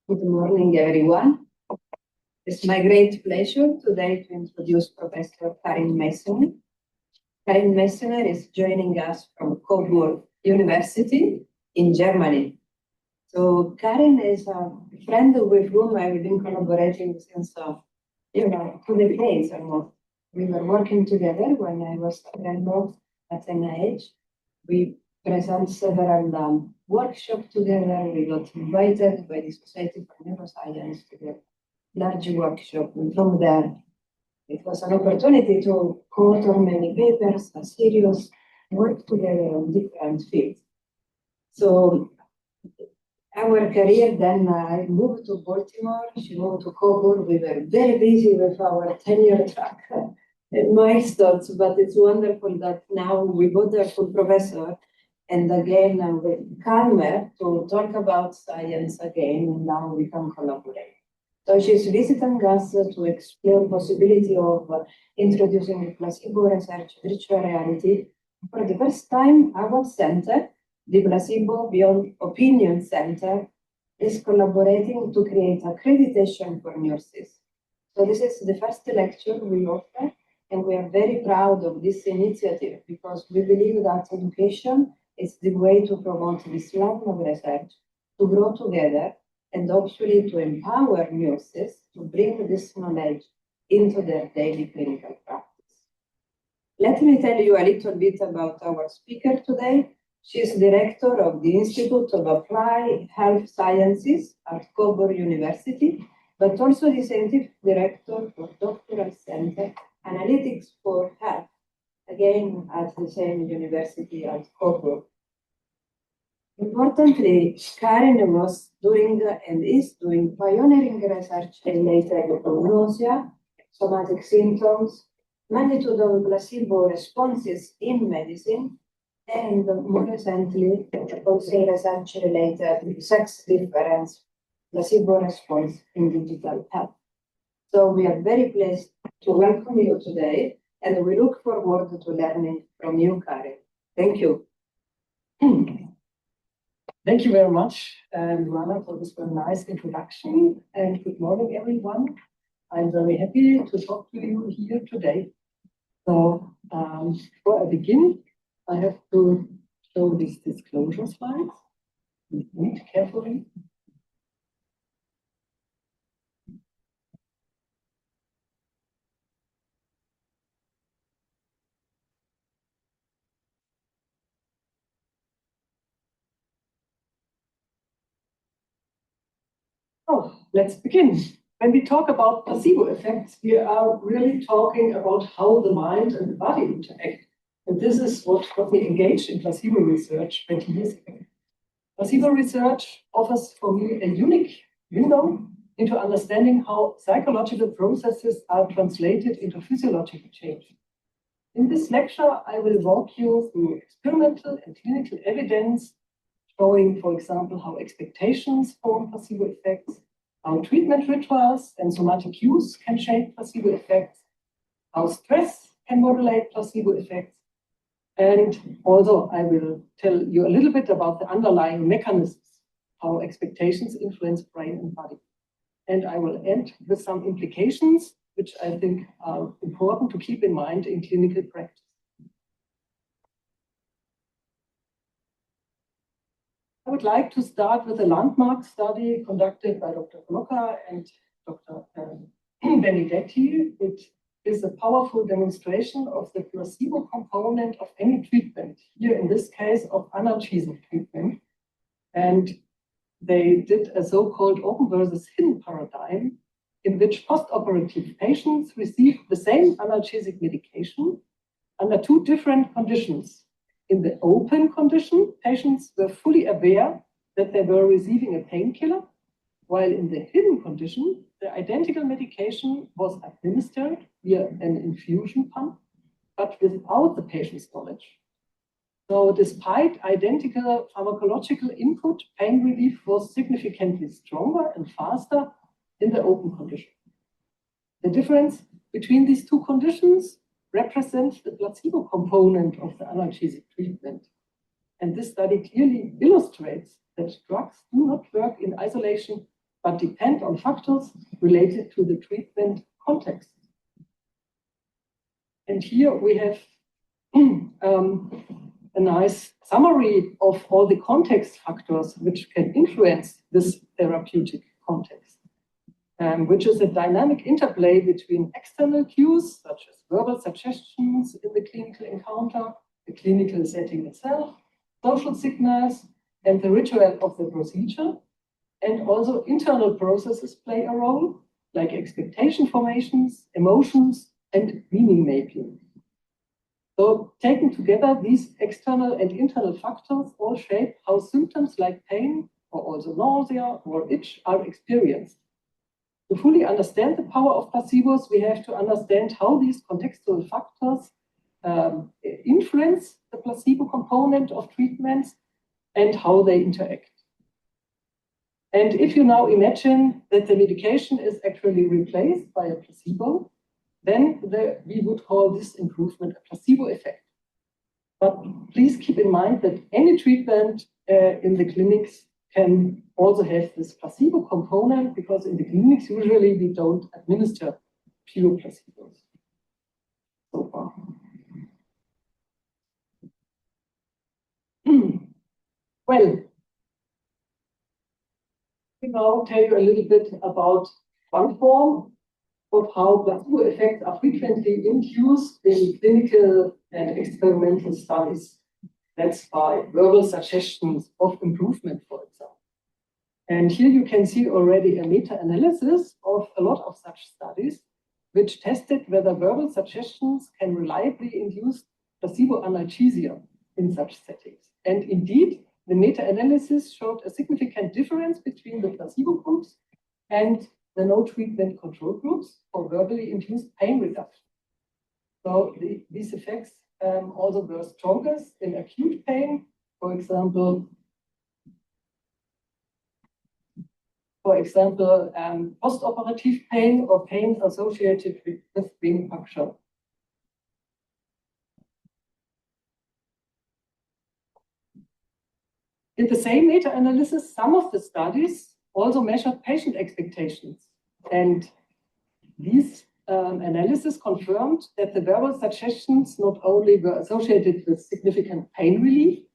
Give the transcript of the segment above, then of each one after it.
Good morning, everyone. It's my great pleasure today to introduce Professor Karin Meissner. Karin Meissner is joining us from Coburg University in Germany. So Karin is a friend with whom I've been collaborating since, 2 decades almost. We were working together when I was a graduate at NIH. We present several workshops together. We got invited by the Society for Neuroscience to the large workshop, and from there it was an opportunity to co-author many papers, a serious work together on different fields. So our career then, I moved to Baltimore, she moved to Coburg. We were very busy with our tenure track and milestones, but it's wonderful that now we both are full professor and again with Calmer to talk about science again, and now we can collaborate. So she's visiting us to explore possibility of introducing the placebo research virtual reality. For the first time, our center, the Placebo Beyond Opinion Center, is collaborating to create accreditation for nurses. So this is the first lecture we offer, and we are very proud of this initiative because we believe that education is the way to promote this line of research, to grow together, and hopefully to empower nurses to bring this knowledge into their daily clinical practice. Let me tell you a little bit about our speaker today. She is director of the Institute of Applied Health Sciences at Coburg University, but also the scientific director for Doctoral Center Analytics for Health, again at the same university as Coburg. Importantly, Karin was doing and is doing pioneering research related to nausea, somatic symptoms, magnitude of placebo responses in medicine, and more recently, also research related to sex difference, placebo response in digital health. So we are very pleased to welcome you today, and we look forward to learning from you, Karin. Thank you. Thank you very much, Luana, for this very nice introduction, and good morning, everyone. I'm very happy to talk to you here today. So before I begin, I have to show these disclosure slides. Read carefully. Oh, let's begin. When we talk about placebo effects, we are really talking about how the mind and the body interact. And this is what got me engaged in placebo research 20 years ago. Placebo research offers for me a unique window into understanding how psychological processes are translated into physiological change. In this lecture, I will walk you through experimental and clinical evidence showing, for example, how expectations form placebo effects, how treatment rituals and somatic cues can shape placebo effects, how stress can modulate placebo effects, and also I will tell you a little bit about the underlying mechanisms, how expectations influence brain and body. And I will end with some implications, which I think are important to keep in mind in clinical practice. I would like to start with a landmark study conducted by Dr. Blocker and Dr. Benedetti. It is a powerful demonstration of the placebo component of any treatment, here in this case of analgesic treatment. And they did a so-called open versus hidden paradigm in which post-operative patients received the same analgesic medication under two different conditions. In the open condition, patients were fully aware that they were receiving a painkiller, while in the hidden condition, the identical medication was administered via an infusion pump, but without the patient's knowledge. So despite identical pharmacological input, pain relief was significantly stronger and faster in the open condition. The difference between these two conditions represents the placebo component of the analgesic treatment. And this study clearly illustrates that drugs do not work in isolation but depend on factors related to the treatment context. And here we have a nice summary of all the context factors which can influence this therapeutic context, which is a dynamic interplay between external cues, such as verbal suggestions in the clinical encounter, the clinical setting itself, social signals, and the ritual of the procedure. And also internal processes play a role, like expectation formations, emotions, and meaning making. So taken together, these external and internal factors all shape how symptoms like pain or also nausea or itch are experienced. To fully understand the power of placebos, we have to understand how these contextual factors influence the placebo component of treatments and how they interact. And if you now imagine that the medication is actually replaced by a placebo, then we would call this improvement a placebo effect. But please keep in mind that any treatment in the clinics can also have this placebo component, because in the clinics, usually we don't administer pure placebos so far. Well, we now tell you a little bit about one form of how placebo effects are frequently induced in clinical and experimental studies. That's by verbal suggestions of improvement, for example. And here you can see already a meta-analysis of a lot of such studies, which tested whether verbal suggestions can reliably induce placebo analgesia in such settings. And indeed, the meta-analysis showed a significant difference between the placebo groups and the no treatment control groups for verbally induced pain reduction. So these effects also were strongest in acute pain, for example, post-operative pain or pain associated with wing puncture. In the same meta-analysis, some of the studies also measured patient expectations. And these analysis confirmed that the verbal suggestions not only were associated with significant pain relief,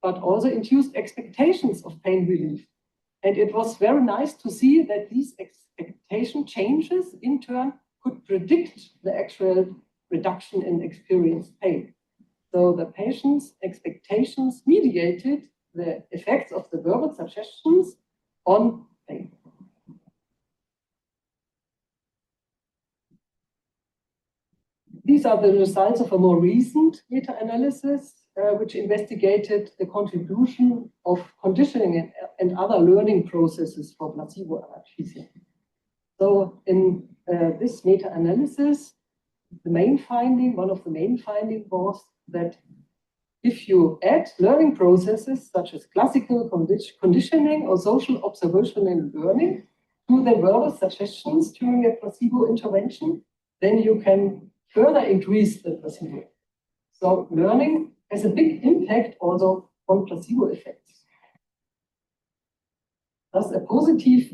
but also induced expectations of pain relief. And it was very nice to see that these expectation changes in turn could predict the actual reduction in experienced pain. So the patient's expectations mediated the effects of the verbal suggestions on pain. These are the results of a more recent meta-analysis, which investigated the contribution of conditioning and other learning processes for placebo analgesia. So in this meta-analysis, one of the main findings was that if you add learning processes such as classical conditioning or social observational learning to the verbal suggestions during a placebo intervention, then you can further increase the placebo. So learning has a big impact also on placebo effects. Thus, a positive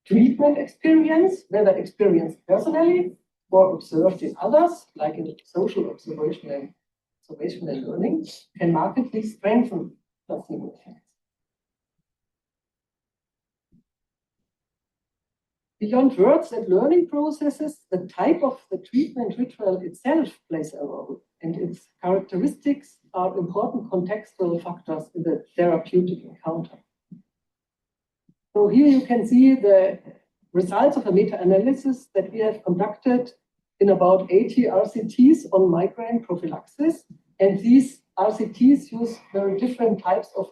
treatment experience, whether experienced personally or observed in others, like in social observational learning, can markedly strengthen placebo effects. Beyond words and learning processes, the type of the treatment ritual itself plays a role, and its characteristics are important contextual factors in the therapeutic encounter. So here you can see the results of a meta-analysis that we have conducted in about 80 RCTs on migraine prophylaxis. And these RCTs use very different types of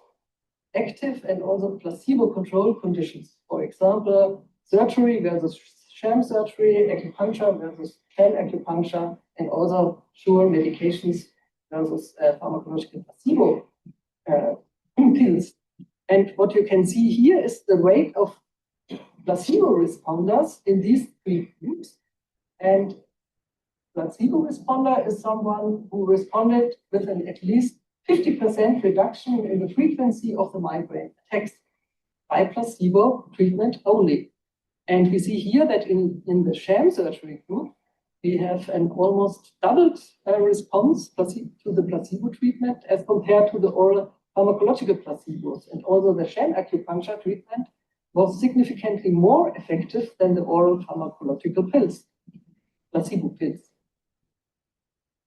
active and also placebo-controlled conditions. For example, surgery versus sham surgery, acupuncture versus sham acupuncture, and also sure medications versus pharmacological placebo pills. And what you can see here is the rate of placebo responders in these three groups. And placebo responder is someone who responded with an at least 50% reduction in the frequency of the migraine attacks. by placebo treatment only. And we see here that in the sham surgery group, we have an almost doubled response to the placebo treatment as compared to the oral pharmacological placebos. And also the sham acupuncture treatment was significantly more effective than the oral pharmacological pills, placebo pills.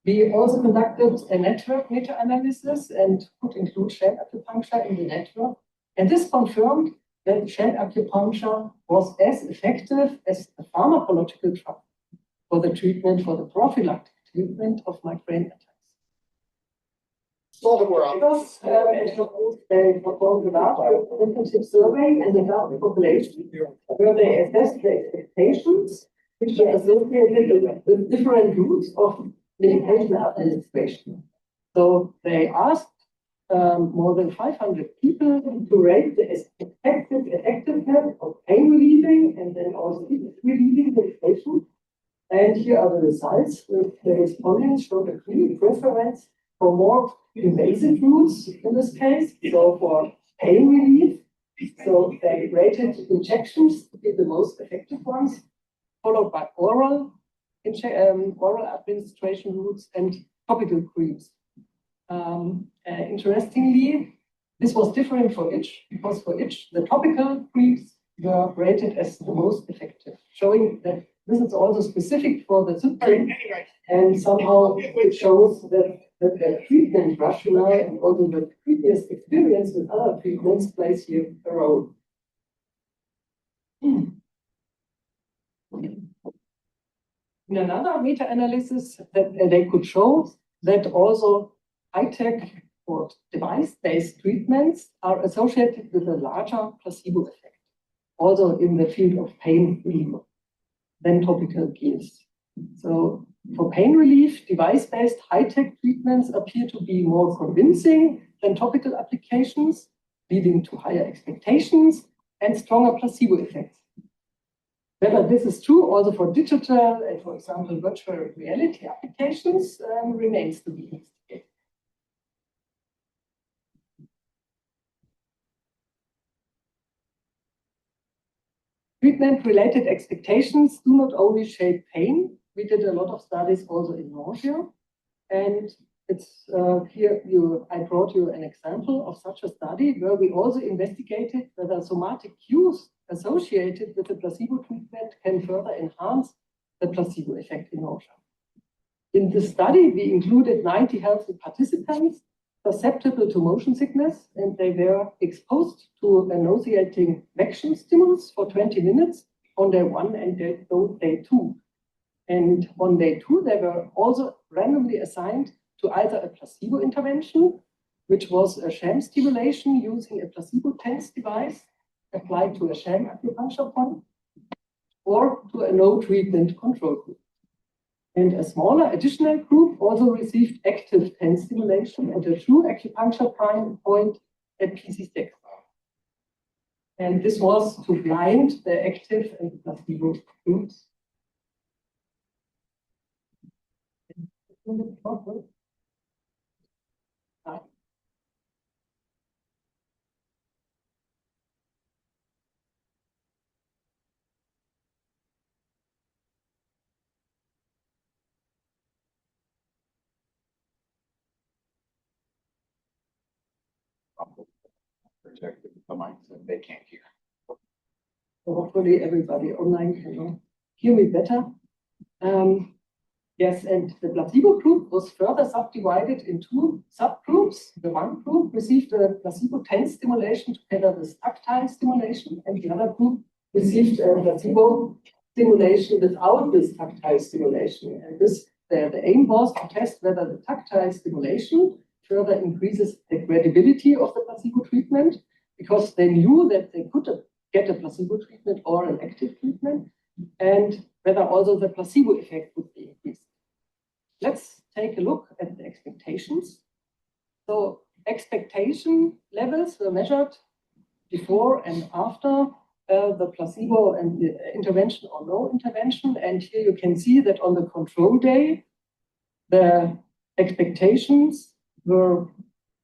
We also conducted a network meta-analysis and could include sham acupuncture in the network. And this confirmed that sham acupuncture was as effective as the pharmacological drug for the treatment, for the prophylactic treatment of migraine attacks. So they performed a large representative survey and the large population where they assessed the expectations which were associated with different routes of medication administration. So they asked more than 500 people to rate the expected effectiveness of pain relieving and then also relieving medication. And here are the results. The respondents showed a clear preference for more invasive routes in this case, so for pain relief. So they rated injections to be the most effective ones, followed by oral administration routes and topical creams. Interestingly, this was different for itch, because for itch, the topical creams were rated as the most effective, showing that this is also specific for the symptom, and somehow it shows that the treatment rationale and also the previous experience with other treatments plays here a role. In another meta-analysis, that they could show that also high-tech or device-based treatments are associated with a larger placebo effect, also in the field of pain relief than topical pills. So for pain relief, device-based high-tech treatments appear to be more convincing than topical applications, leading to higher expectations and stronger placebo effects. Whether this is true also for digital and, for example, virtual reality applications remains to be investigated. Treatment-related expectations do not only shape pain. We did a lot of studies also in nausea. And it's here I brought you an example of such a study where we also investigated whether somatic cues associated with the placebo treatment can further enhance the placebo effect in nausea. In this study, we included 90 healthy participants susceptible to motion sickness, and they were exposed to a nauseating vacuum stimulus for 20 minutes on day 1 and day 2. And on day 2, they were also randomly assigned to either a placebo intervention, which was a sham stimulation using a placebo TENS device applied to a sham acupuncture point, or to a no treatment control group. And a smaller additional group also received active TENS stimulation at a true acupuncture point at PC6. And this was to blind the active and the placebo groups. Projected the mics and they can't hear. So hopefully everybody online can hear me better. Yes, and the placebo group was further subdivided in 2 subgroups. The one group received a placebo TENS stimulation together with tactile stimulation, and the other group received a placebo stimulation without this tactile stimulation. And this, the aim was to test whether the tactile stimulation further increases the credibility of the placebo treatment, because they knew that they could get a placebo treatment or an active treatment, and whether also the placebo effect would be increased. Let's take a look at the expectations. So expectation levels were measured before and after the placebo and the intervention or no intervention. And here you can see that on the control day, the expectations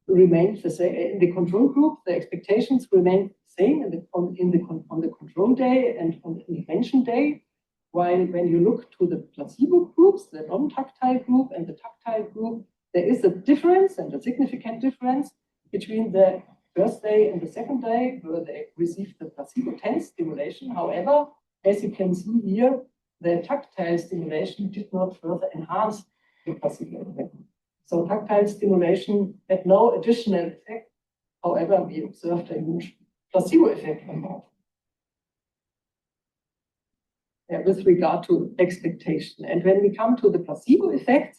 remained the same. In the control group, the expectations remained the same on the control day and on the intervention day. While when you look to the placebo groups, the non-tactile group and the tactile group, there is a difference and a significant difference between the first day and the second day, where they received the placebo tense stimulation. However, as you can see here, the tactile stimulation did not further enhance the placebo effect. So tactile stimulation had no additional effect. However, we observed a huge placebo effect on that. With regard to expectation. And when we come to the placebo effect,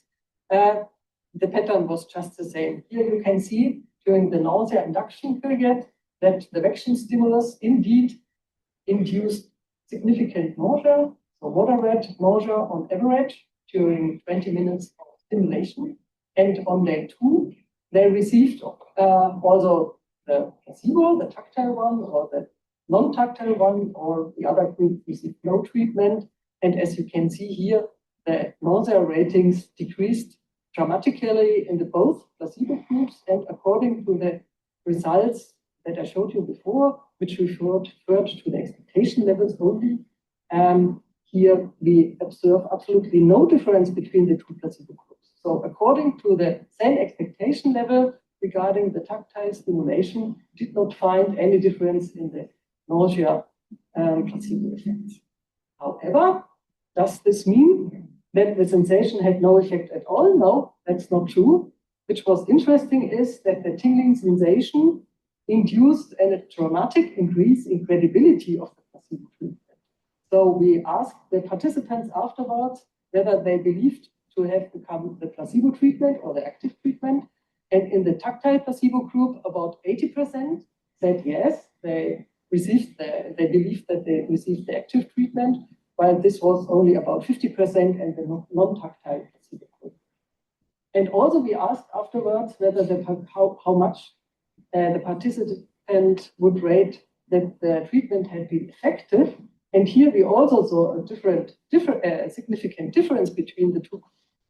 the pattern was just the same. Here you can see during the nausea induction period that the vaccine stimulus indeed induced significant nausea, so moderate nausea on average during 20 minutes of stimulation. And on day 2, they received also the placebo, the tactile one, or the non-tactile one, or the other group received no treatment. And as you can see here, the nausea ratings decreased dramatically in the both placebo groups. And according to the results that I showed you before, which referred to the expectation levels only, here we observe absolutely no difference between the two placebo groups. So according to the same expectation level regarding the tactile stimulation, did not find any difference in the nausea placebo effects. However, does this mean that the sensation had no effect at all? No, that's not true. Which was interesting is that the tingling sensation induced a dramatic increase in credibility of the placebo treatment. So we asked the participants afterwards whether they believed to have become the placebo treatment or the active treatment. And in the tactile placebo group, about 80% said yes, they believed that they received the active treatment, while this was only about 50% in the non-tactile placebo group. And also we asked afterwards whether how much the participant would rate that the treatment had been effective. And here we also saw a significant difference between the two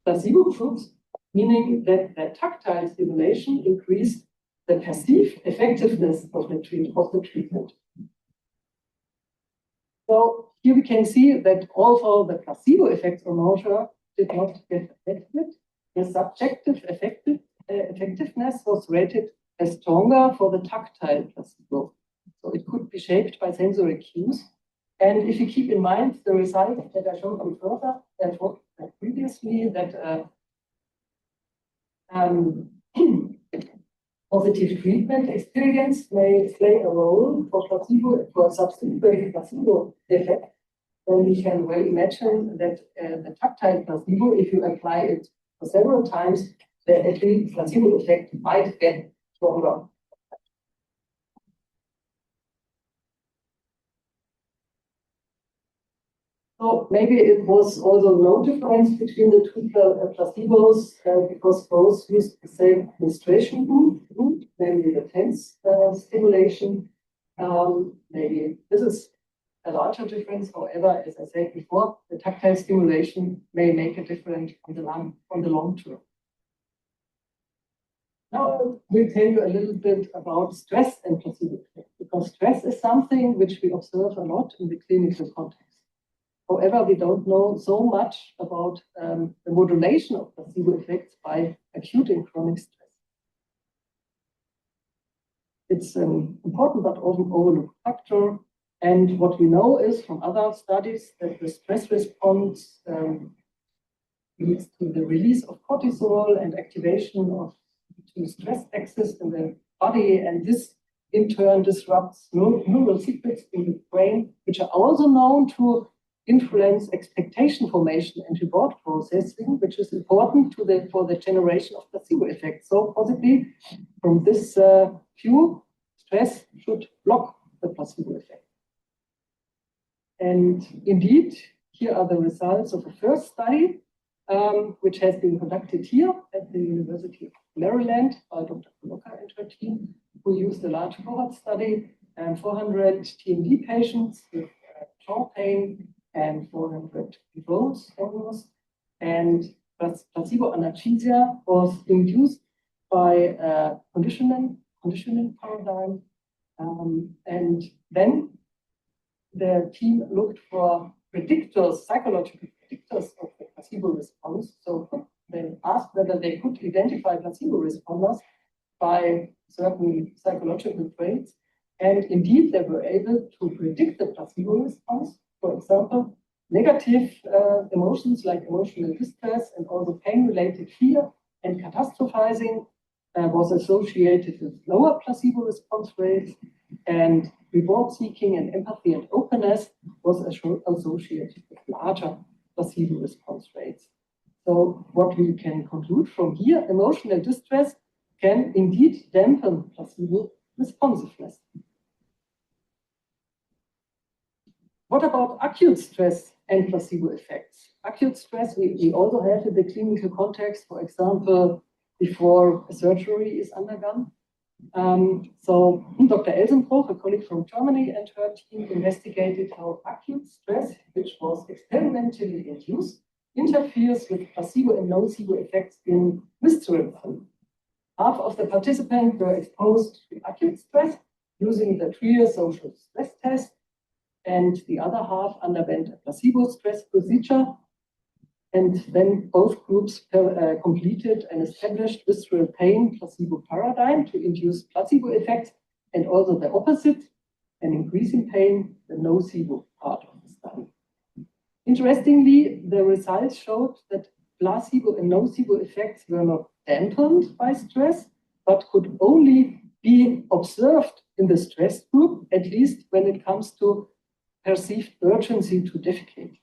placebo groups, meaning that the tactile stimulation increased the perceived effectiveness of the treatment. So here we can see that although the placebo effects on nausea did not get affected, the subjective effectiveness was rated as stronger for the tactile placebo. So it could be shaped by sensory cues. And if you keep in mind the results that I showed you further, previously, that positive treatment experience may play a role for subsequent placebo effect, then we can well imagine that the tactile placebo, if you apply it for several times, the placebo effect might get stronger. So maybe it was also no difference between the two placebos because both used the same administration route, namely the tense stimulation. Maybe this is a larger difference. However, as I said before, the tactile stimulation may make a difference on the long term. Now we'll tell you a little bit about stress and placebo effect, because stress is something which we observe a lot in the clinical context. However, we don't know so much about the modulation of placebo effects by acute and chronic stress. It's an important but often overlooked factor. And what we know is from other studies that the stress response leads to the release of cortisol and activation of the stress axis in the body. And this in turn disrupts neural circuits in the brain, which are also known to influence expectation formation and reward processing, which is important for the generation of placebo effects. So possibly from this view, stress should block the placebo effect. And indeed, here are the results of the first study, which has been conducted here at the University of Maryland by Dr. Koloka and her team, who used a large cohort study, 400 TMD patients with jaw pain and 400 PBOs almost. And placebo analgesia was induced by a conditioning paradigm And then the team looked for predictors, psychological predictors of the placebo response. So they asked whether they could identify placebo responders by certain psychological traits. And indeed, they were able to predict the placebo response. For example, negative emotions like emotional distress and also pain-related fear and catastrophizing was associated with lower placebo response rates, and reward-seeking and empathy and openness was associated with larger placebo response rates. So what we can conclude from here, emotional distress can indeed dampen placebo responsiveness. What about acute stress and placebo effects? Acute stress we also have in the clinical context, for example, before a surgery is undergone. So Dr. Elsenbruch, a colleague from Germany, and her team investigated how acute stress, which was experimentally induced, interferes with placebo and nocebo effects in visceral pain. Half of the participants were exposed to acute stress using the Trier social stress test, and the other half underwent a placebo stress procedure. And then both groups completed an established visceral pain placebo paradigm to induce placebo effects, and also the opposite, an increase in pain, the nocebo part of the study. Interestingly, the results showed that placebo and nocebo effects were not dampened by stress, but could only be observed in the stress group, at least when it comes to perceived urgency to defecate.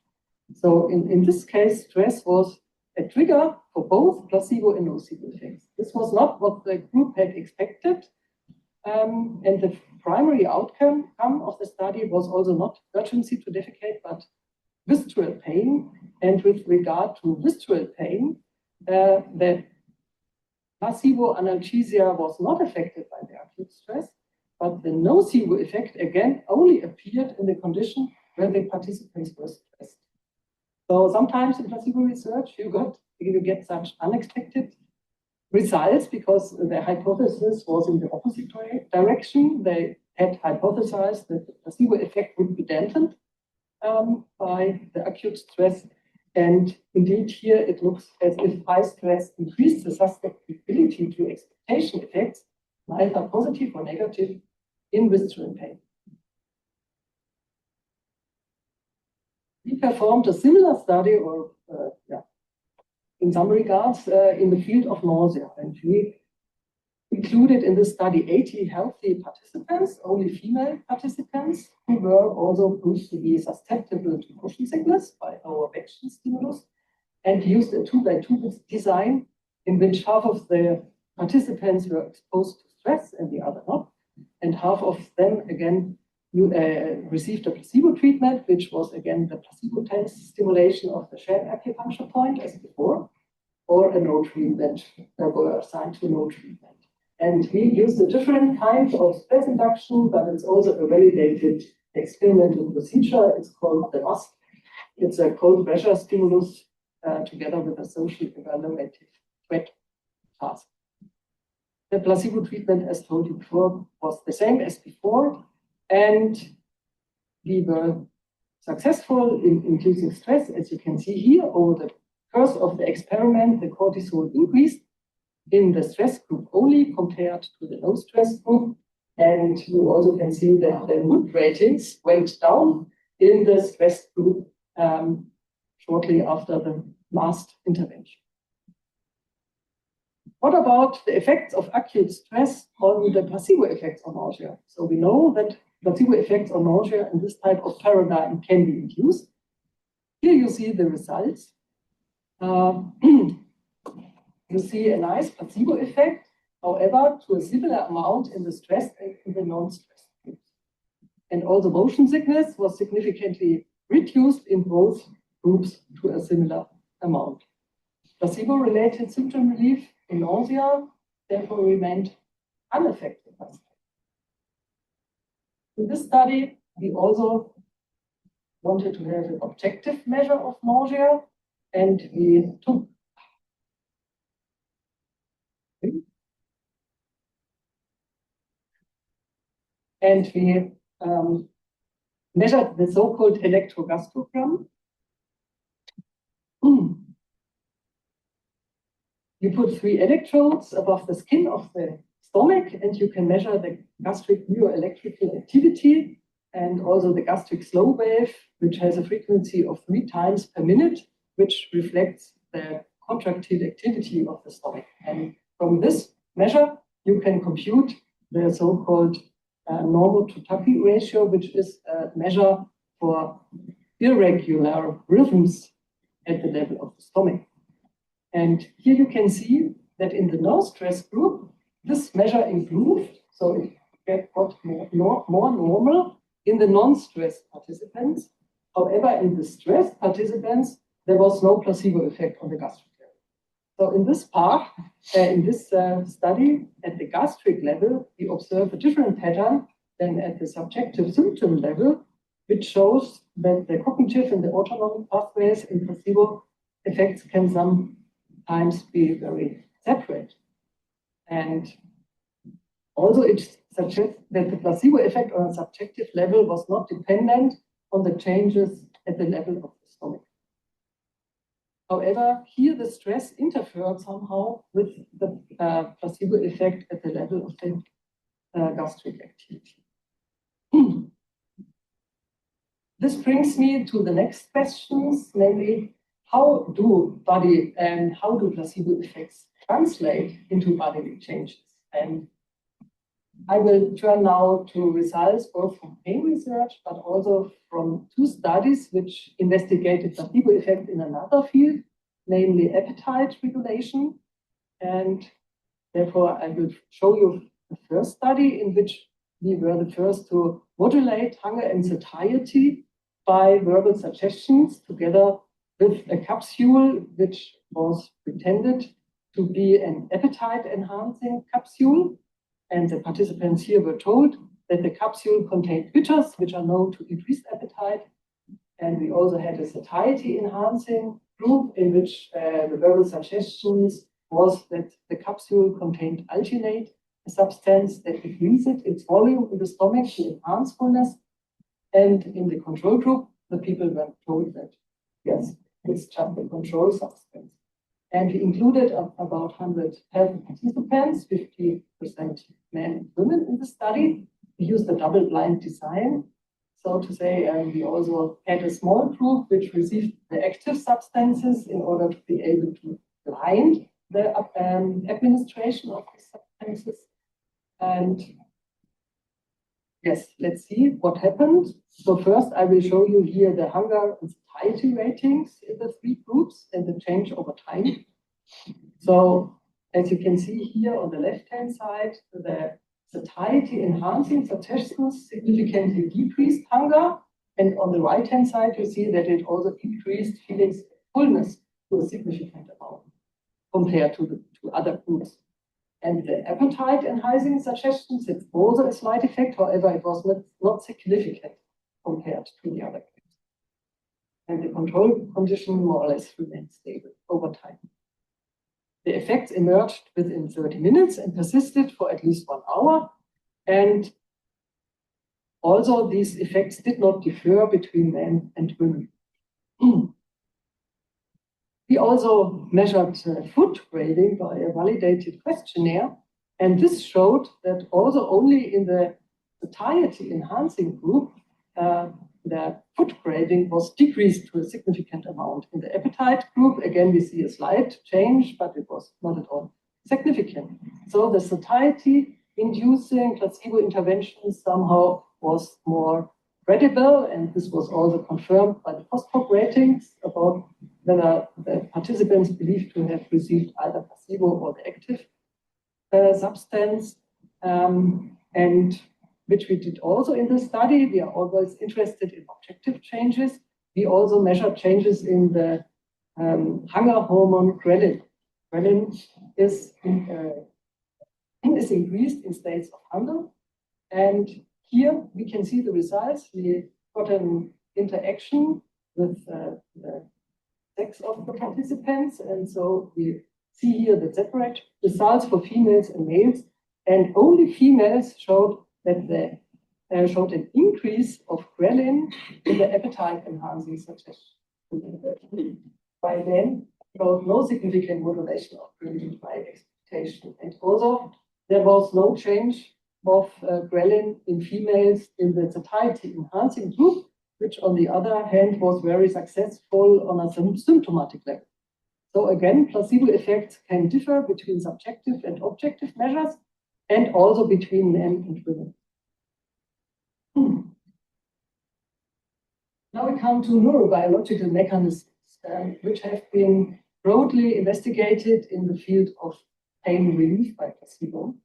So in this case, stress was a trigger for both placebo and nocebo effects. This was not what the group had expected. And the primary outcome of the study was also not urgency to defecate, but visceral pain. And with regard to visceral pain, the placebo analgesia was not affected by the acute stress, but the nocebo effect again only appeared in the condition where the participants were stressed. So sometimes in placebo research, you get such unexpected results because the hypothesis was in the opposite direction. They had hypothesized that the placebo effect would be dampened by the acute stress. And indeed, here it looks as if high stress increased the susceptibility to expectation effects, either positive or negative, in visceral pain. We performed a similar study, or in some regards, in the field of nausea. And we included in this study 80 healthy participants, only female participants, who were also proved to be susceptible to motion sickness by our vaccine stimulus, and used a 2-by-2 design in which half of the participants were exposed to stress and the other not. And half of them, again, received a placebo treatment, which was again the placebo tense stimulation of the shared acupuncture point as before, or a no treatment, were assigned to no treatment. And we used a different kind of stress induction, but it's also a validated experimental procedure. It's called the MUST. It's a cold pressure stimulus together with a social evaluative threat task. The placebo treatment, as told you before, was the same as before. And we were successful in inducing stress. As you can see here, over the course of the experiment, the cortisol increased in the stress group only compared to the no stress group. And you also can see that the mood ratings went down in the stress group shortly after the last intervention. What about the effects of acute stress on the placebo effects on nausea? So we know that placebo effects on nausea in this type of paradigm can be induced. Here you see the results. You see a nice placebo effect, however, to a similar amount in the stress and in the non-stress groups. And also motion sickness was significantly reduced in both groups to a similar amount. Placebo-related symptom relief in nausea therefore remained unaffected by stress. In this study, we also wanted to have an objective measure of nausea, and we took and we measured the so-called electrogastrogram. You put 3 electrodes above the skin of the stomach, and you can measure the gastric neuroelectrical activity and also the gastric slow wave, which has a frequency of 3 times per minute, which reflects the contractile activity of the stomach. And from this measure, you can compute the so-called normal to Tuckey ratio, which is a measure for irregular rhythms at the level of the stomach. And here you can see that in the no stress group, this measure improved, so it got more normal in the non-stress participants. However, in the stressed participants, there was no placebo effect on the gastric level. So in this part, in this study, at the gastric level, we observe a different pattern than at the subjective symptom level, which shows that the cognitive and the autonomic pathways in placebo effects can sometimes be very separate. And also it suggests that the placebo effect on a subjective level was not dependent on the changes at the level of the stomach. However, here the stress interfered somehow with the placebo effect at the level of the gastric activity. This brings me to the next questions, namely, how do placebo effects translate into bodily changes? And I will turn now to results both from pain research, but also from 2 studies which investigated placebo effect in another field, namely appetite regulation. And therefore, I will show you the first study in which we were the first to modulate hunger and satiety by verbal suggestions together with a capsule which was pretended to be an appetite-enhancing capsule. And the participants here were told that the capsule contained bitters, which are known to increase appetite. And we also had a satiety-enhancing group in which the verbal suggestions was that the capsule contained alginate, a substance that increases its volume in the stomach to enhance fullness. And in the control group, the people were told that, yes, it's just a control substance. And we included about 100 healthy participants, 50% men and women in the study. We used a double-blind design, so to say, and we also had a small group which received the active substances in order to be able to blind the administration of these substances. And yes, let's see what happened. So first, I will show you here the hunger and satiety ratings in the 3 groups and the change over time. So as you can see here on the left-hand side, the satiety-enhancing suggestions significantly decreased hunger. And on the right-hand side, you see that it also increased feelings of fullness to a significant amount compared to the 2 other groups. And the appetite-enhancing suggestions had also a slight effect. However, it was not significant compared to the other groups. And the control condition more or less remained stable over time. The effects emerged within 30 minutes and persisted for at least 1 hour. And also these effects did not differ between men and women. We also measured food craving by a validated questionnaire. And this showed that also only in the satiety-enhancing group, the food craving was decreased to a significant amount. In the appetite group, again, we see a slight change, but it was not at all significant. So the satiety-inducing placebo intervention somehow was more credible, and this was also confirmed by the post-hoc ratings about whether the participants believed to have received either placebo or the active substance. And which we did also in this study. We are always interested in objective changes. We also measured changes in the hunger hormone ghrelin. Ghrelin is increased in states of hunger. And here we can see the results. We got an interaction with the sex of the participants. And so we see here the separate results for females and males. And only females showed that the showed an increase of ghrelin in the appetite-enhancing suggestion. By then, showed no significant modulation of ghrelin by expectation. And also, there was no change of ghrelin in females in the satiety-enhancing group, which on the other hand was very successful on a symptomatic level. So again, placebo effects can differ between subjective and objective measures, and also between men and women. Now we come to neurobiological mechanisms, which have been broadly investigated in the field of pain relief by placebo.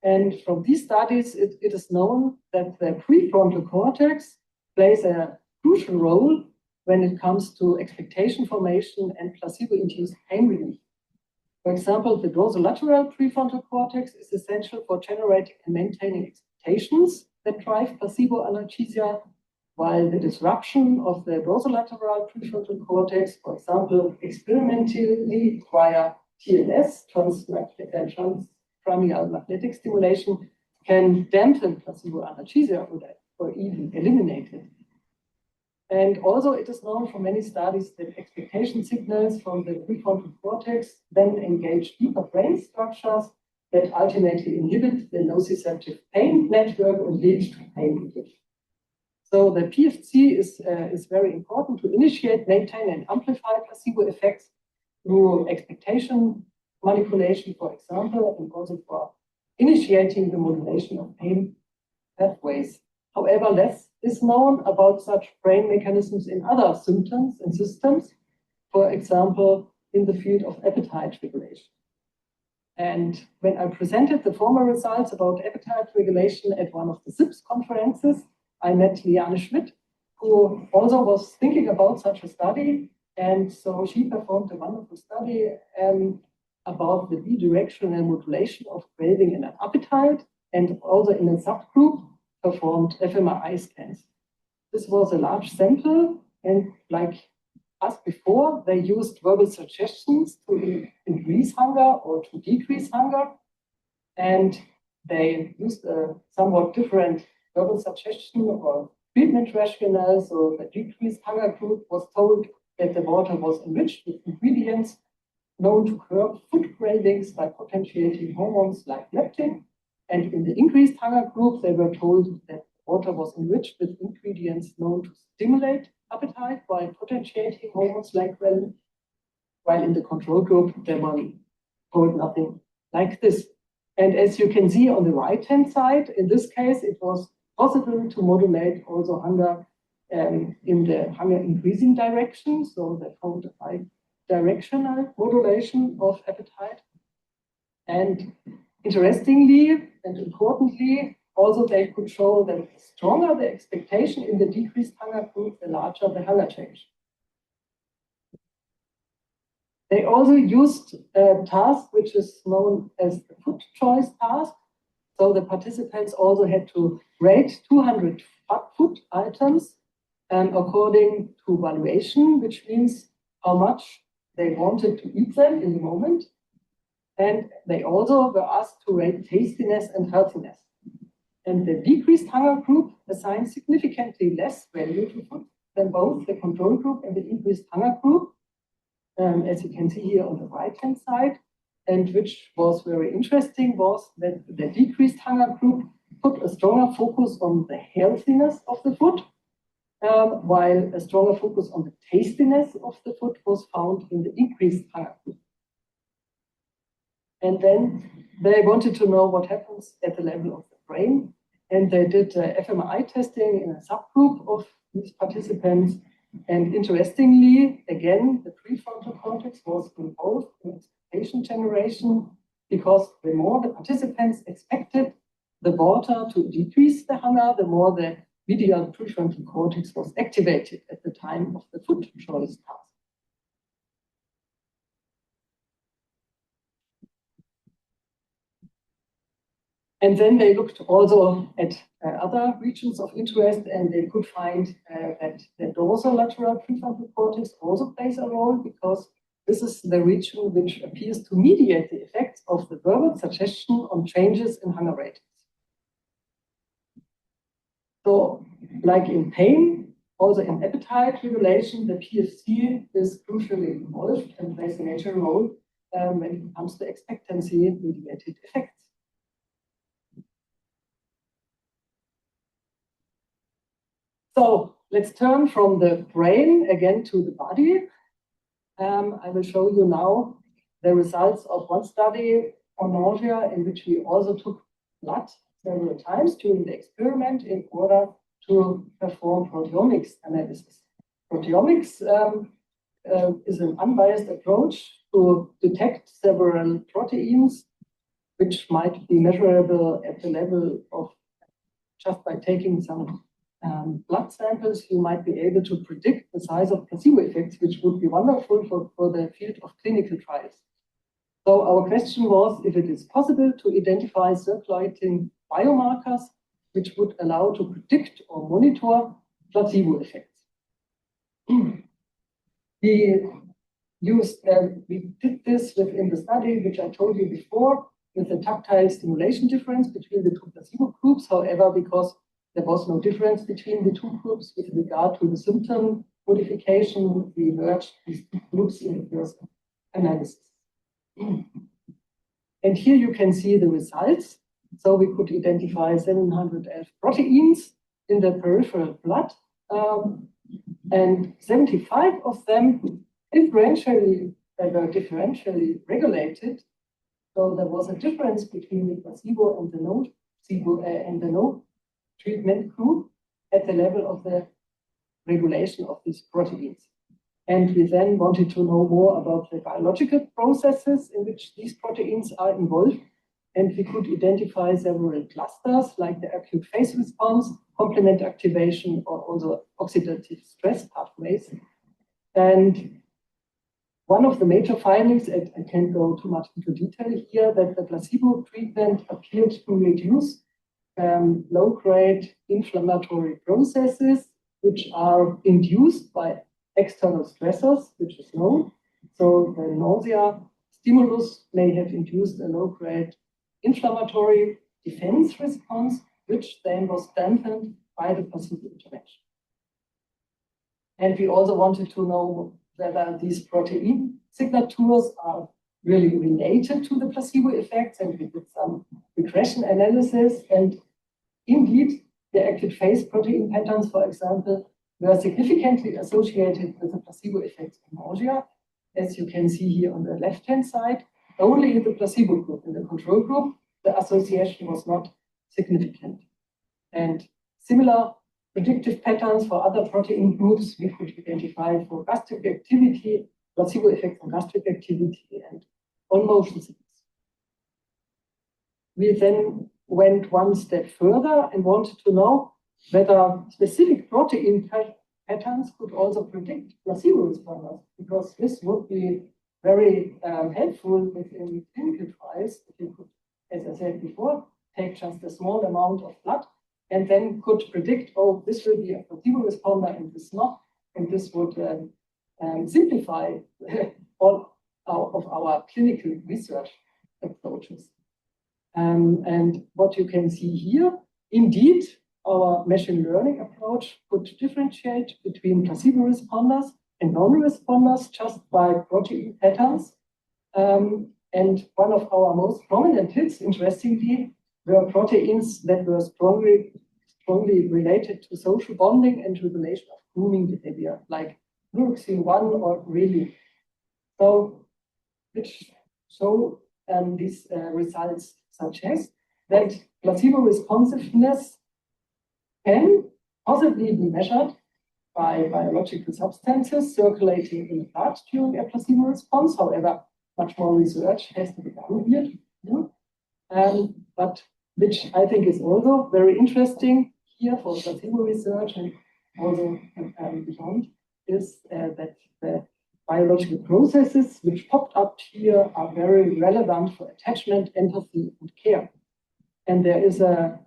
And from these studies, it is known that the prefrontal cortex plays a crucial role when it comes to expectation formation and placebo-induced pain relief. For example, the dorsolateral prefrontal cortex is essential for generating and maintaining expectations that drive placebo analgesia, while the disruption of the dorsolateral prefrontal cortex, for example, experimentally via TMS, transcranial magnetic stimulation, can dampen placebo analgesia or even eliminate it. And also it is known from many studies that expectation signals from the prefrontal cortex then engage deeper brain structures that ultimately inhibit the nociceptive pain network and lead to pain relief. So the PFC is very important to initiate, maintain, and amplify placebo effects through expectation manipulation, for example, and also for initiating the modulation of pain pathways. However, less is known about such brain mechanisms in other symptoms and systems, for example, in the field of appetite regulation. And when I presented the former results about appetite regulation at one of the SIPS conferences, I met Liane Schmidt, who also was thinking about such a study. And so she performed a wonderful study about the bidirectional modulation of craving and appetite, and also in a subgroup performed fMRI scans. This was a large sample, and like as before, they used verbal suggestions to increase hunger or to decrease hunger. And they used a somewhat different verbal suggestion or treatment rationale. So the decreased hunger group was told that the water was enriched with ingredients known to curb food cravings by potentiating hormones like leptin. And in the increased hunger group, they were told that water was enriched with ingredients known to stimulate appetite by potentiating hormones like ghrelin, while in the control group, they were told nothing like this. And as you can see on the right-hand side, in this case, it was possible to modulate also hunger in the hunger increasing direction. So they found a bi-directional modulation of appetite. And interestingly and importantly, also they could show that the stronger the expectation in the decreased hunger group, the larger the hunger change. They also used a task which is known as the food choice task. So the participants also had to rate 200 food items according to valuation, which means how much they wanted to eat them in the moment. And they also were asked to rate tastiness and healthiness. And the decreased hunger group assigned significantly less value to food than both the control group and the increased hunger group, as you can see here on the right-hand side. And which was very interesting was that the decreased hunger group put a stronger focus on the healthiness of the food, while a stronger focus on the tastiness of the food was found in the increased hunger group. And then they wanted to know what happens at the level of the brain. And they did fMRI testing in a subgroup of these participants. And interestingly, again, the prefrontal cortex was involved in expectation generation, because the more the participants expected the water to decrease the hunger, the more the medial prefrontal cortex was activated at the time of the food choice task. And then they looked also at other regions of interest, and they could find that the dorsolateral prefrontal cortex also plays a role, because this is the region which appears to mediate the effects of the verbal suggestion on changes in hunger ratings. So, like in pain, also in appetite regulation, the PFC is crucially involved and plays a major role when it comes to expectancy-mediated effects. So let's turn from the brain again to the body. I will show you now the results of one study on nausea in which we also took blood several times during the experiment in order to perform proteomics analysis. Proteomics is an unbiased approach to detect several proteins which might be measurable at the level of just by taking some blood samples. You might be able to predict the size of placebo effects, which would be wonderful for the field of clinical trials. So our question was if it is possible to identify circulating biomarkers which would allow to predict or monitor placebo effects. We did this within the study, which I told you before, with the tactile stimulation difference between the two placebo groups. However, because there was no difference between the two groups with regard to the symptom modification, we merged these two groups in the first analysis. And here you can see the results. So we could identify 711 proteins in the peripheral blood, and 75 of them differentially regulated. So there was a difference between the placebo and the no treatment group at the level of the regulation of these proteins. And we then wanted to know more about the biological processes in which these proteins are involved. And we could identify several clusters like the acute phase response, complement activation, or also oxidative stress pathways. And one of the major findings, and I can't go too much into detail here, that the placebo treatment appeared to reduce low-grade inflammatory processes, which are induced by external stressors, which is known. So the nausea stimulus may have induced a low-grade inflammatory defense response, which then was dampened by the placebo intervention. And we also wanted to know whether these protein signatures are really related to the placebo effects, and we did some regression analysis. And indeed, the acute phase protein patterns, for example, were significantly associated with the placebo effects of nausea, as you can see here on the left-hand side. Only in the placebo group. In the control group, the association was not significant. And similar predictive patterns for other protein groups we could identify for gastric activity, placebo effects on gastric activity, and on motion sickness. We then went one step further and wanted to know whether specific protein patterns could also predict placebo responders, because this would be very helpful within clinical trials if you could, as I said before, take just a small amount of blood and then could predict, oh, this will be a placebo responder and this not, and this would simplify all of our clinical research approaches. And what you can see here, indeed, our machine learning approach could differentiate between placebo responders and non-responders just by protein patterns. And one of our most prominent hits, interestingly, were proteins that were strongly related to social bonding and regulation of grooming behavior, like glucoxin-1 or reelin. So, these results suggest that placebo responsiveness can possibly be measured by biological substances circulating in the blood during a placebo response. However, much more research has to be done here. But which I think is also very interesting here for placebo research and also beyond, is that the biological processes which popped up here are very relevant for attachment, empathy, and care. And there is a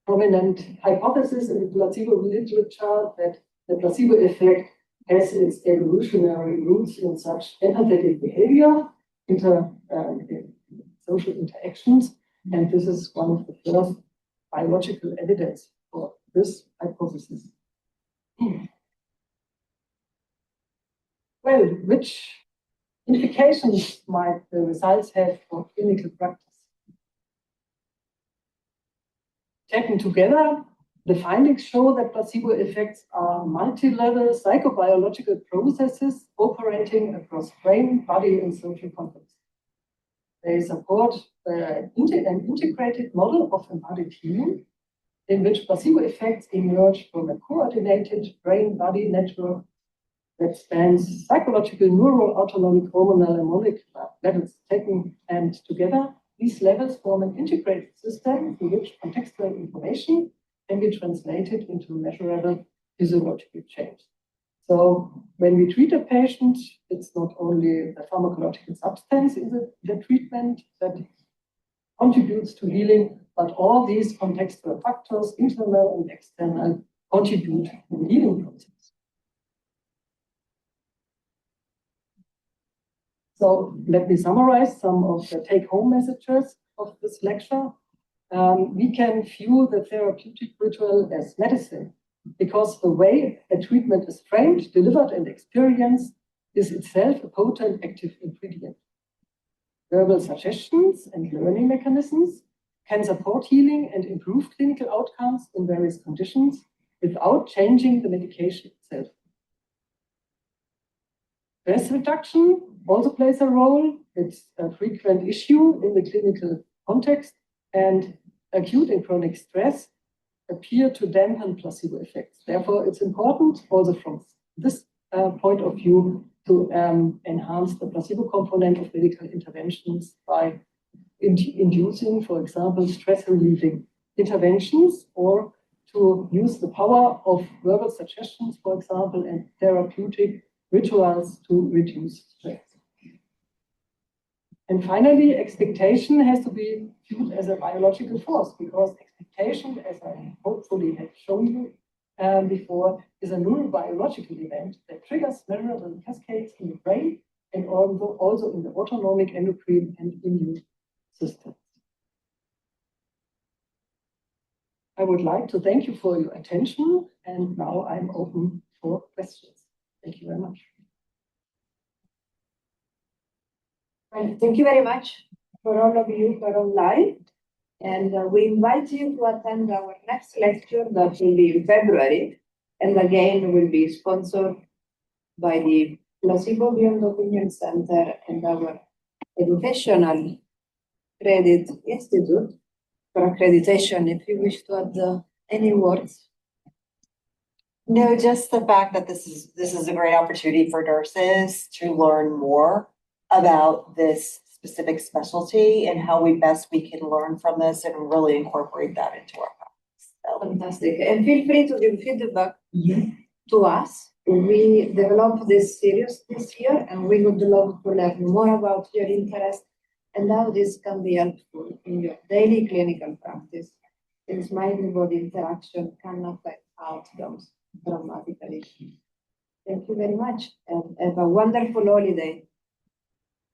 prominent hypothesis in the placebo literature that the placebo effect has its evolutionary roots in such empathetic behavior, social interactions. And this is one of the first biological evidence for this hypothesis. Well, which implications might the results have for clinical practice? Taken together, the findings show that placebo effects are multi-level psychobiological processes operating across brain, body, and social contexts. They support an integrated model of embodied healing, in which placebo effects emerge from a coordinated brain-body network that spans psychological, neural, autonomic, hormonal, and molecular levels. Taken and together, these levels form an integrated system in which contextual information can be translated into measurable physiological change. So when we treat a patient, it's not only the pharmacological substance in the treatment that contributes to healing, but all these contextual factors, internal and external, contribute to the healing process. So let me summarize some of the take-home messages of this lecture. We can view the therapeutic ritual as medicine because the way a treatment is framed, delivered, and experienced is itself a potent active ingredient. Verbal suggestions and learning mechanisms can support healing and improve clinical outcomes in various conditions without changing the medication itself. Stress reduction also plays a role. It's a frequent issue in the clinical context, and acute and chronic stress appear to dampen placebo effects. Therefore, it's important also from this point of view to enhance the placebo component of medical interventions by inducing, for example, stress-relieving interventions, or to use the power of verbal suggestions, for example, and therapeutic rituals to reduce stress. And finally, expectation has to be viewed as a biological force, because expectation, as I hopefully have shown you before, is a neurobiological event that triggers measurable cascades in the brain and also in the autonomic, endocrine, and immune systems. I would like to thank you for your attention, and now I'm open for questions. Thank you very much. Well, thank you very much for all of you who are online. And we invite you to attend our next lecture that will be in February. And again, will be sponsored by the Placebo Beyond Opinion Center and our Educational Credit Institute for accreditation. If you wish to add any words. No, just the fact that this is a great opportunity for nurses to learn more about this specific specialty and how we can learn from this and really incorporate that into our practice. So. Fantastic. And feel free to give feedback to us. We developed this series this year, and we would love to learn more about your interest and how this can be helpful in your daily clinical practice, since mind-body interaction can affect outcomes dramatically. Thank you very much, and have a wonderful holiday.